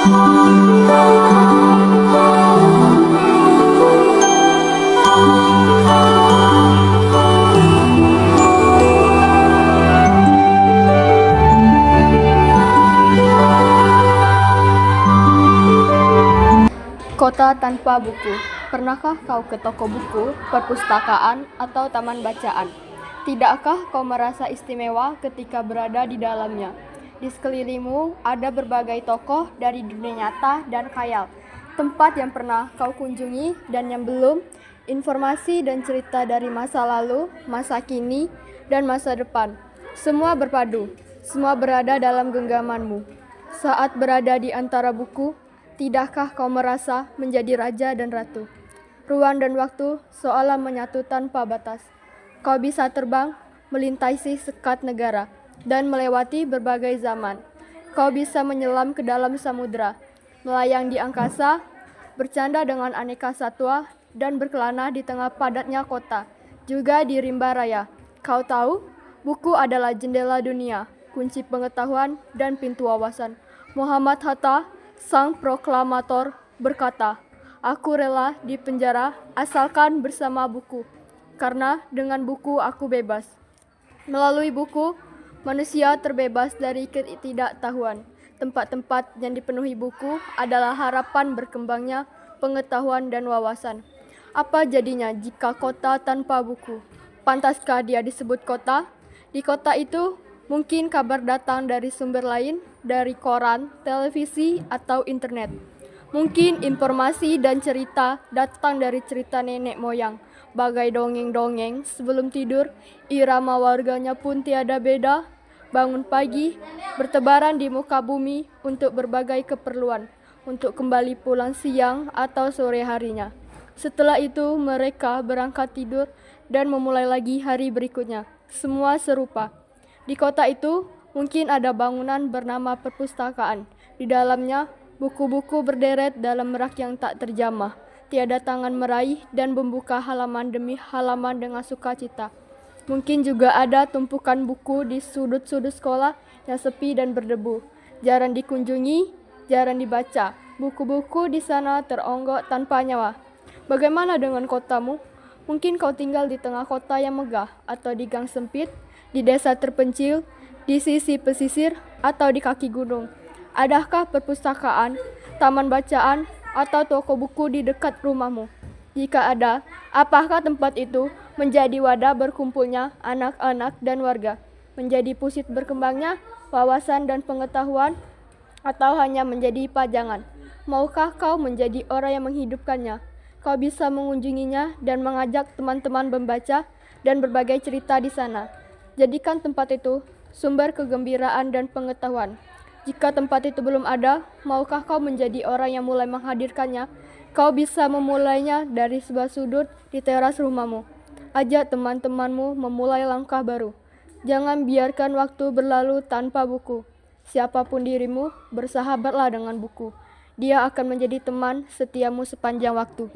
Kota tanpa buku. Pernahkah kau ke toko buku, perpustakaan, atau taman bacaan? Tidakkah kau merasa istimewa ketika berada di dalamnya? Di sekelilingmu ada berbagai tokoh dari dunia nyata dan khayal, tempat yang pernah kau kunjungi dan yang belum, informasi dan cerita dari masa lalu, masa kini, dan masa depan. Semua berpadu, semua berada dalam genggamanmu. Saat berada di antara buku, tidakkah kau merasa menjadi raja dan ratu? Ruang dan waktu seolah menyatu tanpa batas. Kau bisa terbang, melintasi sekat negara, dan melewati berbagai zaman. Kau bisa menyelam ke dalam samudera, melayang di angkasa, bercanda dengan aneka satwa, dan berkelana di tengah padatnya kota, juga di rimba raya. Kau tahu, buku adalah jendela dunia, kunci pengetahuan, dan pintu wawasan. Muhammad Hatta, sang proklamator, berkata, "Aku rela dipenjara asalkan bersama buku, karena dengan buku aku bebas." Melalui buku, manusia terbebas dari ketidaktahuan. Tempat-tempat yang dipenuhi buku adalah harapan berkembangnya pengetahuan dan wawasan. Apa jadinya jika kota tanpa buku? Pantaskah dia disebut kota? Di kota itu, mungkin kabar datang dari sumber lain, dari koran, televisi, atau internet. Mungkin informasi dan cerita datang dari cerita nenek moyang, bagai dongeng-dongeng sebelum tidur. Irama warganya pun tiada beda. Bangun pagi, bertebaran di muka bumi untuk berbagai keperluan, untuk kembali pulang siang atau sore harinya. Setelah itu mereka berangkat tidur dan memulai lagi hari berikutnya. Semua serupa. Di kota itu mungkin ada bangunan bernama perpustakaan. Di dalamnya buku-buku berderet dalam rak yang tak terjamah. Tiada tangan meraih dan membuka halaman demi halaman dengan sukacita. Mungkin juga ada tumpukan buku di sudut-sudut sekolah yang sepi dan berdebu. Jarang dikunjungi, jarang dibaca. Buku-buku di sana teronggok tanpa nyawa. Bagaimana dengan kotamu? Mungkin kau tinggal di tengah kota yang megah, atau di gang sempit, di desa terpencil, di sisi pesisir, atau di kaki gunung. Adakah perpustakaan, taman bacaan, atau toko buku di dekat rumahmu? Jika ada, apakah tempat itu menjadi wadah berkumpulnya anak-anak dan warga? Menjadi pusat berkembangnya wawasan dan pengetahuan, atau hanya menjadi pajangan? Maukah kau menjadi orang yang menghidupkannya? Kau bisa mengunjunginya dan mengajak teman-teman membaca dan berbagai cerita di sana. Jadikan tempat itu sumber kegembiraan dan pengetahuan. Jika tempat itu belum ada, maukah kau menjadi orang yang mulai menghadirkannya? Kau bisa memulainya dari sebuah sudut di teras rumahmu. Ajak teman-temanmu memulai langkah baru. Jangan biarkan waktu berlalu tanpa buku. Siapapun dirimu, bersahabatlah dengan buku. Dia akan menjadi teman setiamu sepanjang waktu.